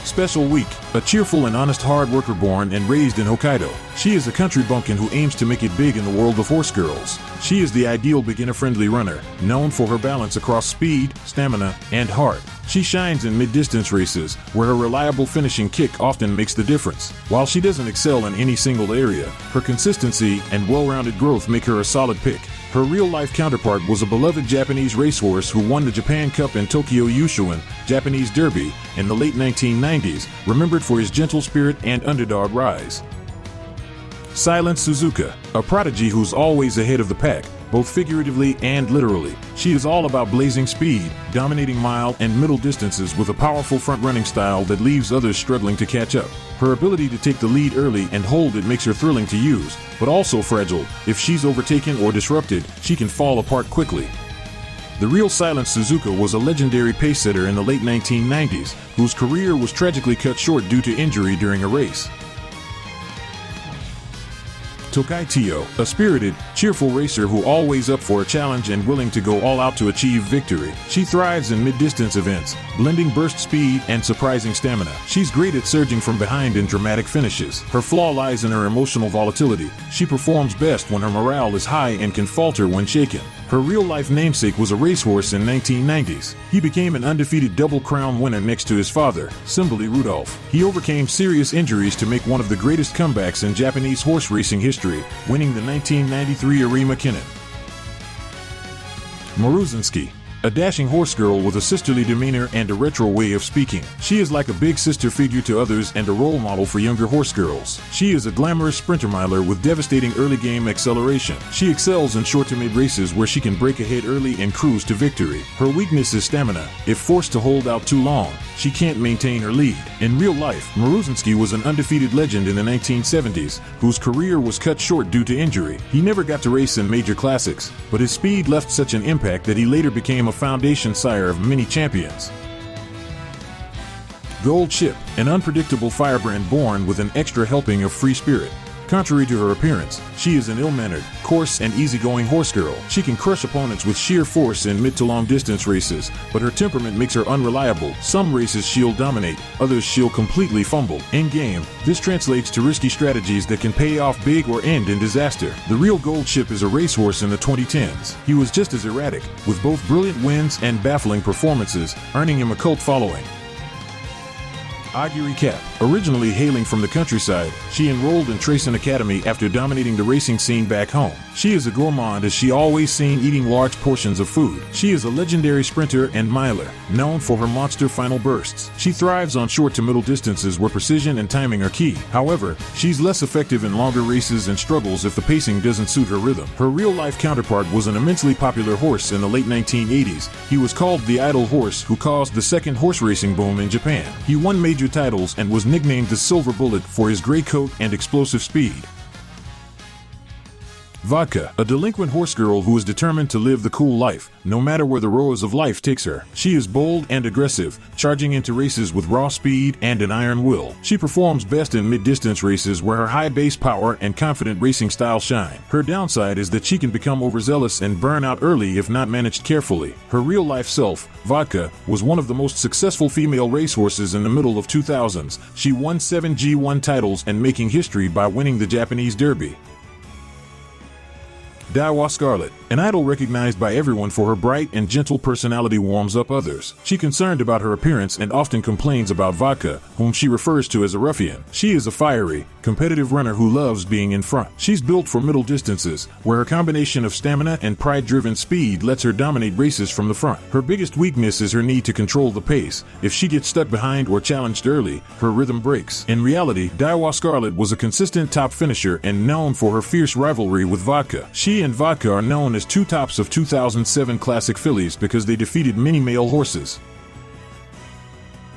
Special Week, a cheerful and honest hard worker born and raised in Hokkaido. She is a country bumpkin who aims to make it big in the world of horse girls. She is the ideal beginner-friendly runner, known for her balance across speed, stamina, and heart. She shines in mid-distance races, where her reliable finishing kick often makes the difference. While she doesn't excel in any single area, her consistency and well-rounded growth make her a solid pick. Her real-life counterpart was a beloved Japanese racehorse who won the Japan Cup and Tokyo Yushuin, Japanese Derby, in the late 1990s, remembered for his gentle spirit and underdog rise. Silent Suzuka, a prodigy who's always ahead of the pack, both figuratively and literally. She is all about blazing speed, dominating mile and middle distances with a powerful front-running style that leaves others struggling to catch up. Her ability to take the lead early and hold it makes her thrilling to use, but also fragile. If she's overtaken or disrupted, she can fall apart quickly. The real Silent Suzuka was a legendary pacesetter in the late 1990s, whose career was tragically cut short due to injury during a race. Tokaiio, a spirited, cheerful racer who always up for a challenge and willing to go all out to achieve victory. She thrives in mid-distance events, blending burst speed and surprising stamina. She's great at surging from behind in dramatic finishes. Her flaw lies in her emotional volatility. She performs best when her morale is high and can falter when shaken. Her real-life namesake was a racehorse in 1990s. He became an undefeated Double Crown winner next to his father, Rosie Rudolph. He overcame serious injuries to make one of the greatest comebacks in Japanese horse racing history, winning the 1993 Arima Kinnan. Marusinski, a dashing horse girl with a sisterly demeanor and a retro way of speaking. She is like a big sister figure to others and a role model for younger horse girls. She is a glamorous sprinter miler with devastating early game acceleration. She excels in short to mid races where she can break ahead early and cruise to victory. Her weakness is stamina. If forced to hold out too long, she can't maintain her lead. In real life, Marusinski was an undefeated legend in the 1970s, whose career was cut short due to injury. He never got to race in major classics, but his speed left such an impact that he later became a foundation sire of many champions. Gold Ship, an unpredictable firebrand born with an extra helping of free spirit. Contrary to her appearance, she is an ill-mannered, coarse, and easygoing horse girl. She can crush opponents with sheer force in mid to long distance races, but her temperament makes her unreliable. Some races she'll dominate, others she'll completely fumble. In game, this translates to risky strategies that can pay off big or end in disaster. The real Gold Ship is a racehorse in the 2010s. He was just as erratic, with both brilliant wins and baffling performances, earning him a cult following. Aguri Cap. Originally hailing from the countryside, she enrolled in Tracen Academy after dominating the racing scene back home. She is a gourmand as she always seen eating large portions of food. She is a legendary sprinter and miler, known for her monster final bursts. She thrives on short to middle distances where precision and timing are key. However, she's less effective in longer races and struggles if the pacing doesn't suit her rhythm. Her real-life counterpart was an immensely popular horse in the late 1980s. He was called the Idle Horse, who caused the second horse racing boom in Japan. He won major titles and was nicknamed the Silver Bullet for his gray coat and explosive speed. Vodka, a delinquent horse girl who is determined to live the cool life, no matter where the roars of life takes her. She is bold and aggressive, charging into races with raw speed and an iron will. She performs best in mid-distance races where her high base power and confident racing style shine. Her downside is that she can become overzealous and burn out early if not managed carefully. Her real-life self, Vodka, was one of the most successful female racehorses in the middle of 2000s. She won 7 G1 titles and making history by winning the Japanese Derby. Diawa Scarlet, an idol recognized by everyone for her bright and gentle personality, warms up others. She's concerned about her appearance and often complains about Vodka, whom she refers to as a ruffian. She is a fiery, competitive runner who loves being in front. She's built for middle distances, where her combination of stamina and pride-driven speed lets her dominate races from the front. Her biggest weakness is her need to control the pace. If she gets stuck behind or challenged early, her rhythm breaks. In reality, Diawa Scarlet was a consistent top finisher and known for her fierce rivalry with Vodka. She and Vodka are known as two tops of 2007 Classic fillies because they defeated many male horses.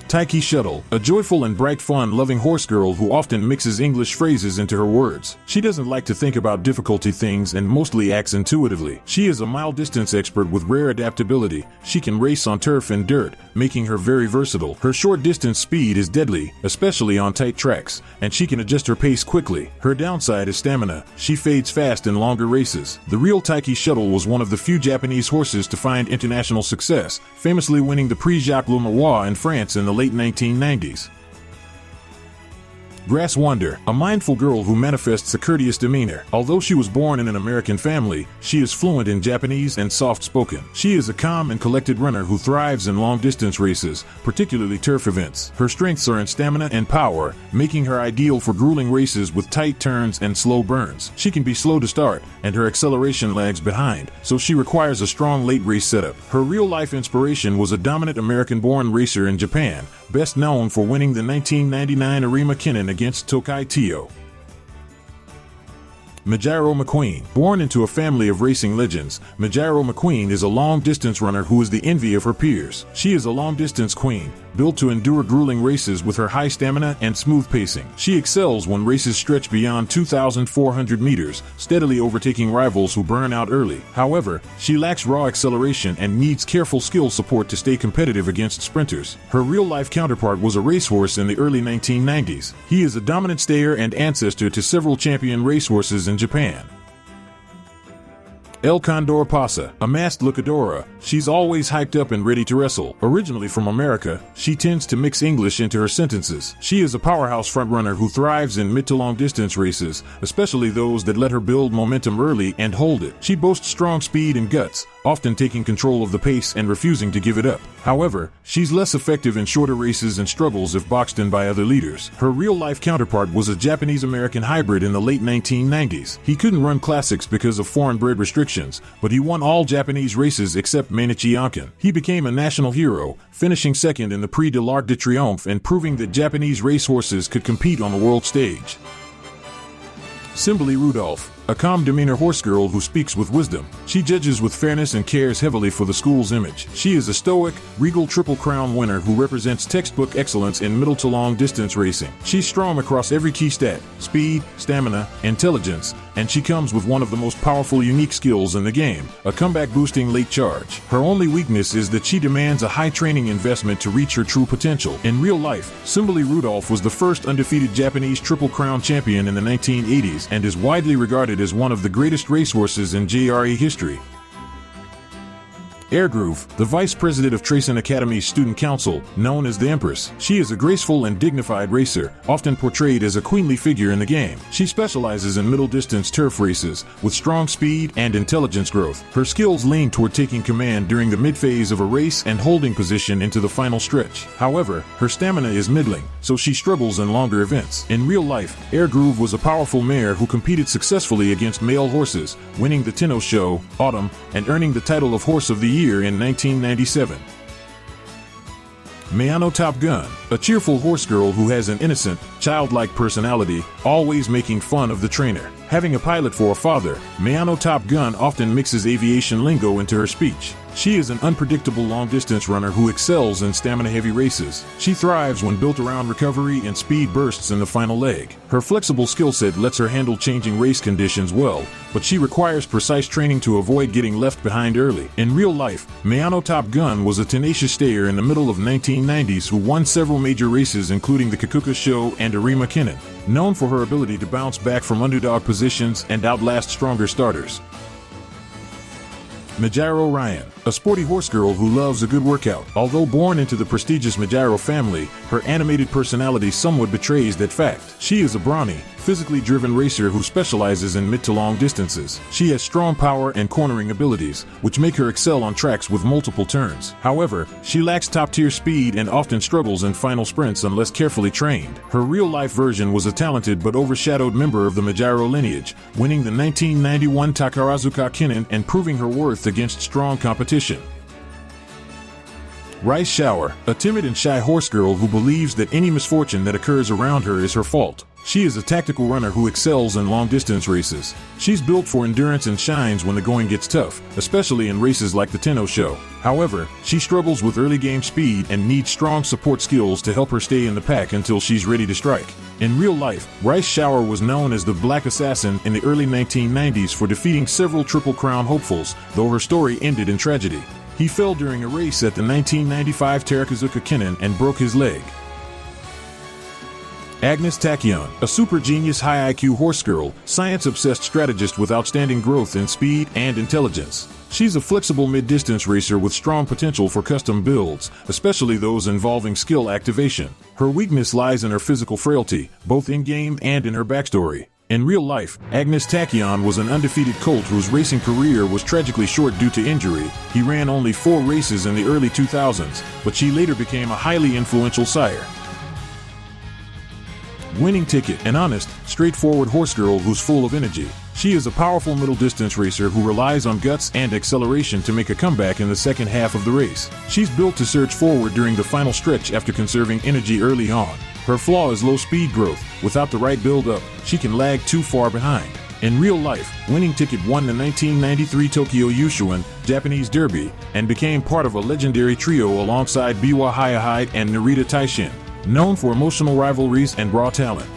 Tiki Shuttle, a joyful and bright fun-loving horse girl who often mixes English phrases into her words. She doesn't like to think about difficulty things and mostly acts intuitively. She is a mile-distance expert with rare adaptability. She can race on turf and dirt, making her very versatile. Her short-distance speed is deadly, especially on tight tracks, and she can adjust her pace quickly. Her downside is stamina. She fades fast in longer races. The real Tiki Shuttle was one of the few Japanese horses to find international success, famously winning the Prix Jacques Le Marois in France in the late 1990s. Grass Wonder, a mindful girl who manifests a courteous demeanor. Although she was born in an American family, she is fluent in Japanese and soft-spoken. She is a calm and collected runner who thrives in long-distance races, particularly turf events. Her strengths are in stamina and power, making her ideal for grueling races with tight turns and slow burns. She can be slow to start, and her acceleration lags behind, so she requires a strong late race setup. Her real-life inspiration was a dominant American-born racer in Japan, best known for winning the 1999 Arima Kinen against Tokaiio. Majro McQueen. Born into a family of racing legends, Majro McQueen is a long-distance runner who is the envy of her peers. She is a long-distance queen, built to endure grueling races with her high stamina and smooth pacing. She excels when races stretch beyond 2,400 meters, steadily overtaking rivals who burn out early. However, she lacks raw acceleration and needs careful skill support to stay competitive against sprinters. Her real-life counterpart was a racehorse in the early 1990s. He is a dominant stayer and ancestor to several champion racehorses in Japan. Elondor Pasa, a masked luchadora, she's always hyped up and ready to wrestle. Originally from America, she tends to mix English into her sentences. She is a powerhouse frontrunner who thrives in mid to long distance races, especially those that let her build momentum early and hold it. She boasts strong speed and guts, often taking control of the pace and refusing to give it up. However, she's less effective in shorter races and struggles if boxed in by other leaders. Her real-life counterpart was a Japanese-American hybrid in the late 1990s. He couldn't run classics because of foreign-bred restrictions, but he won all Japanese races except Mainichi Yankin. He became a national hero, finishing second in the Prix de l'Arc de Triomphe and proving that Japanese racehorses could compete on the world stage. Rosie Rudolph, a calm demeanor horse girl who speaks with wisdom. She judges with fairness and cares heavily for the school's image. She is a stoic, regal Triple Crown winner who represents textbook excellence in middle to long distance racing. She's strong across every key stat: speed, stamina, intelligence, and she comes with one of the most powerful unique skills in the game, a comeback-boosting late charge. Her only weakness is that she demands a high training investment to reach her true potential. In real life, Rosie Rudolph was the first undefeated Japanese Triple Crown champion in the 1980s and is widely regarded as one of the greatest racehorses in JRE history. Airgroup, the vice president of Tracen Academy's student council, known as the Empress. She is a graceful and dignified racer, often portrayed as a queenly figure in the game. She specializes in middle-distance turf races, with strong speed and intelligence growth. Her skills lean toward taking command during the mid-phase of a race and holding position into the final stretch. However, her stamina is middling, so she struggles in longer events. In real life, Airgroup was a powerful mare who competed successfully against male horses, winning the Tenno Show, Autumn, and earning the title of Horse of the Year in 1997. Mihono Bourbon, a cheerful horse girl who has an innocent, childlike personality, always making fun of the trainer. Having a pilot for a father, Mihono Bourbon often mixes aviation lingo into her speech. She is an unpredictable long-distance runner who excels in stamina-heavy races. She thrives when built around recovery and speed bursts in the final leg. Her flexible skill set lets her handle changing race conditions well, but she requires precise training to avoid getting left behind early. In real life, Mihono Bourbon was a tenacious stayer in the middle of 1990s who won several major races including the Kikuka Show and Arima Kinen, known for her ability to bounce back from underdog positions and outlast stronger starters. Majro Ryan, a sporty horse girl who loves a good workout. Although born into the prestigious Majro family, her animated personality somewhat betrays that fact. She is a brawny, physically driven racer who specializes in mid to long distances. She has strong power and cornering abilities, which make her excel on tracks with multiple turns. However, she lacks top-tier speed and often struggles in final sprints unless carefully trained. Her real-life version was a talented but overshadowed member of the Majro lineage, winning the 1991 Takarazuka Kinen and proving her worth against strong competition. Rice Shower, a timid and shy horse girl who believes that any misfortune that occurs around her is her fault. She is a tactical runner who excels in long-distance races. She's built for endurance and shines when the going gets tough, especially in races like the Tenno Show. However, she struggles with early game speed and needs strong support skills to help her stay in the pack until she's ready to strike. In real life, Rice Shower was known as the Black Assassin in the early 1990s for defeating several Triple Crown hopefuls, though her story ended in tragedy. He fell during a race at the 1995 Takarazuka Kinen and broke his leg. Agnes Tachon, a super genius high IQ horse girl, science-obsessed strategist with outstanding growth in speed and intelligence. She's a flexible mid-distance racer with strong potential for custom builds, especially those involving skill activation. Her weakness lies in her physical frailty, both in-game and in her backstory. In real life, Agnes Tachon was an undefeated colt whose racing career was tragically short due to injury. He ran only 4 races in the early 2000s, but she later became a highly influential sire. Winning Ticket, an honest, straightforward horse girl who's full of energy. She is a powerful middle-distance racer who relies on guts and acceleration to make a comeback in the second half of the race. She's built to surge forward during the final stretch after conserving energy early on. Her flaw is low speed growth. Without the right build-up, she can lag too far behind. In real life, Winning Ticket won the 1993 Tokyo Yushuan Japanese Derby and became part of a legendary trio alongside Biwa Hayahhide and Narita Taishin, known for emotional rivalries and raw talent.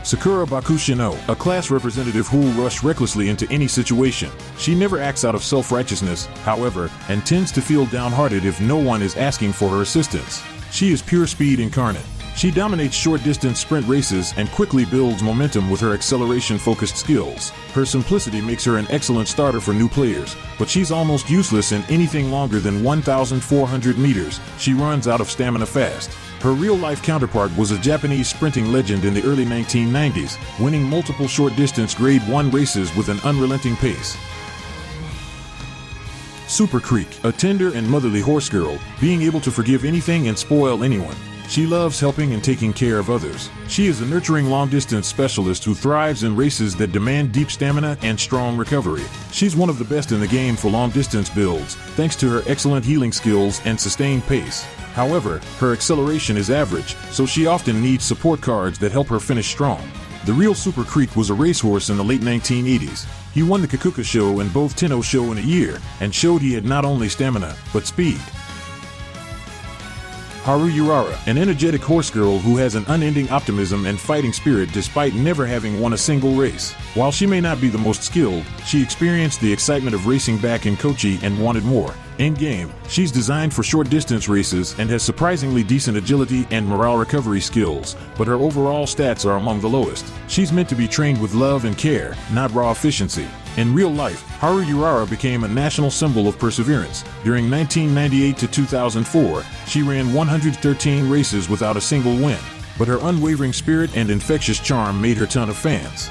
Sakura Bakushino, a class representative who will rush recklessly into any situation. She never acts out of self-righteousness, however, and tends to feel downhearted if no one is asking for her assistance. She is pure speed incarnate. She dominates short-distance sprint races and quickly builds momentum with her acceleration-focused skills. Her simplicity makes her an excellent starter for new players, but she's almost useless in anything longer than 1,400 meters. She runs out of stamina fast. Her real-life counterpart was a Japanese sprinting legend in the early 1990s, winning multiple short-distance Grade 1 races with an unrelenting pace. Super Creek, a tender and motherly horse girl, being able to forgive anything and spoil anyone. She loves helping and taking care of others. She is a nurturing long-distance specialist who thrives in races that demand deep stamina and strong recovery. She's one of the best in the game for long-distance builds, thanks to her excellent healing skills and sustained pace. However, her acceleration is average, so she often needs support cards that help her finish strong. The real Super Creek was a racehorse in the late 1980s. He won the Kikuka Show and both Tenno Show in a year, and showed he had not only stamina, but speed. Haru Yurara, an energetic horse girl who has an unending optimism and fighting spirit despite never having won a single race. While she may not be the most skilled, she experienced the excitement of racing back in Kochi and wanted more. In-game, she's designed for short-distance races and has surprisingly decent agility and morale recovery skills, but her overall stats are among the lowest. She's meant to be trained with love and care, not raw efficiency. In real life, Haru Yurara became a national symbol of perseverance. During 1998 to 2004, she ran 113 races without a single win, but her unwavering spirit and infectious charm made her ton of fans.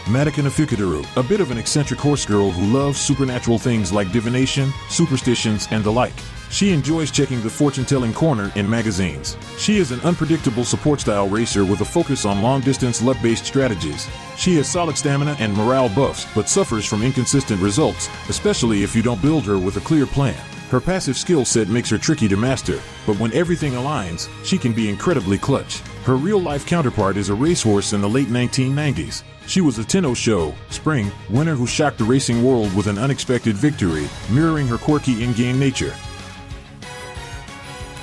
Madaki of Fukadaroo, a bit of an eccentric horse girl who loves supernatural things like divination, superstitions, and the like. She enjoys checking the fortune-telling corner in magazines. She is an unpredictable support-style racer with a focus on long-distance luck-based strategies. She has solid stamina and morale buffs, but suffers from inconsistent results, especially if you don't build her with a clear plan. Her passive skill set makes her tricky to master, but when everything aligns, she can be incredibly clutch. Her real-life counterpart is a racehorse in the late 1990s. She was a Tenno Show Spring winner who shocked the racing world with an unexpected victory, mirroring her quirky in-game nature.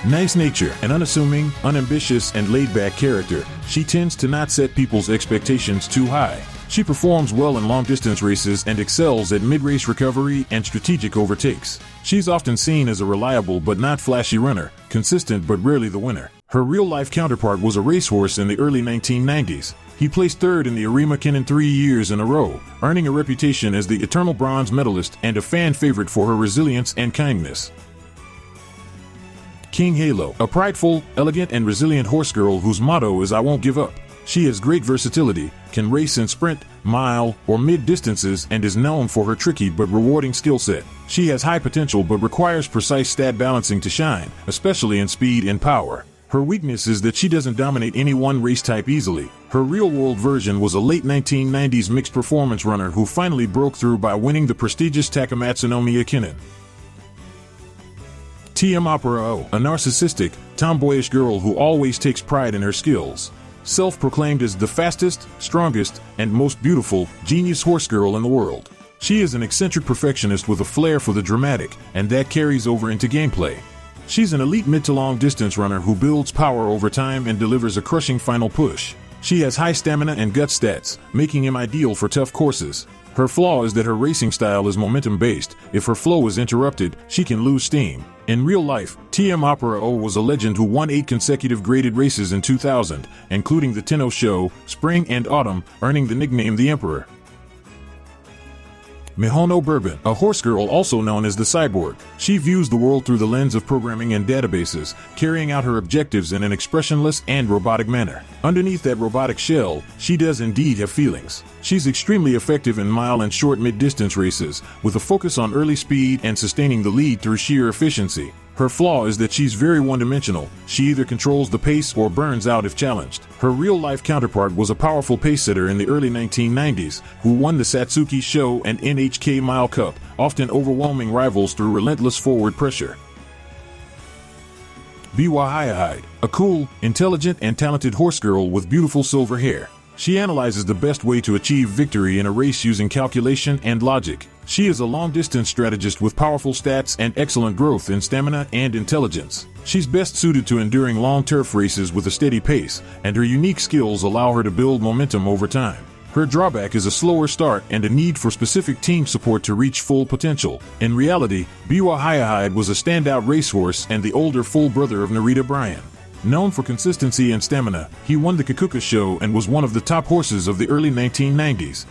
Nice nature, an unassuming, unambitious, and laid-back character, she tends to not set people's expectations too high. She performs well in long-distance races and excels at mid-race recovery and strategic overtakes. She's often seen as a reliable but not flashy runner, consistent but rarely the winner. Her real-life counterpart was a racehorse in the early 1990s. He placed third in the Arima Kenin 3 years in a row, earning a reputation as the eternal bronze medalist and a fan favorite for her resilience and kindness. King Halo, a prideful, elegant, and resilient horse girl whose motto is "I won't give up." She has great versatility, can race in sprint, mile, or mid distances, and is known for her tricky but rewarding skill set. She has high potential but requires precise stat balancing to shine, especially in speed and power. Her weakness is that she doesn't dominate any one race type easily. Her real-world version was a late 1990s mixed performance runner who finally broke through by winning the prestigious Takamatsunomiya Kenin. TM Oparo, a narcissistic, tomboyish girl who always takes pride in her skills. Self-proclaimed as the fastest, strongest, and most beautiful, genius horse girl in the world. She is an eccentric perfectionist with a flair for the dramatic, and that carries over into gameplay. She's an elite mid to long distance runner who builds power over time and delivers a crushing final push. She has high stamina and gut stats, making him ideal for tough courses. Her flaw is that her racing style is momentum-based. If her flow is interrupted, she can lose steam. In real life, TM Oparo was a legend who won 8 consecutive graded races in 2000, including the Tenno Show, Spring and Autumn, earning the nickname the Emperor. Mihono Bourbon, a horse girl also known as the cyborg. She views the world through the lens of programming and databases, carrying out her objectives in an expressionless and robotic manner. Underneath that robotic shell, she does indeed have feelings. She's extremely effective in mile and short mid-distance races, with a focus on early speed and sustaining the lead through sheer efficiency. Her flaw is that she's very one-dimensional. She either controls the pace or burns out if challenged. Her real-life counterpart was a powerful pace-setter in the early 1990s who won the Satsuki Show and NHK Mile Cup, often overwhelming rivals through relentless forward pressure. Biwa Hayahhide, a cool, intelligent, and talented horse girl with beautiful silver hair. She analyzes the best way to achieve victory in a race using calculation and logic. She is a long-distance strategist with powerful stats and excellent growth in stamina and intelligence. She's best suited to enduring long turf races with a steady pace, and her unique skills allow her to build momentum over time. Her drawback is a slower start and a need for specific team support to reach full potential. In reality, Biwa Hayahhide was a standout racehorse and the older full brother of Narita Bryan. Known for consistency and stamina, he won the Kikuka Show and was one of the top horses of the early 1990s.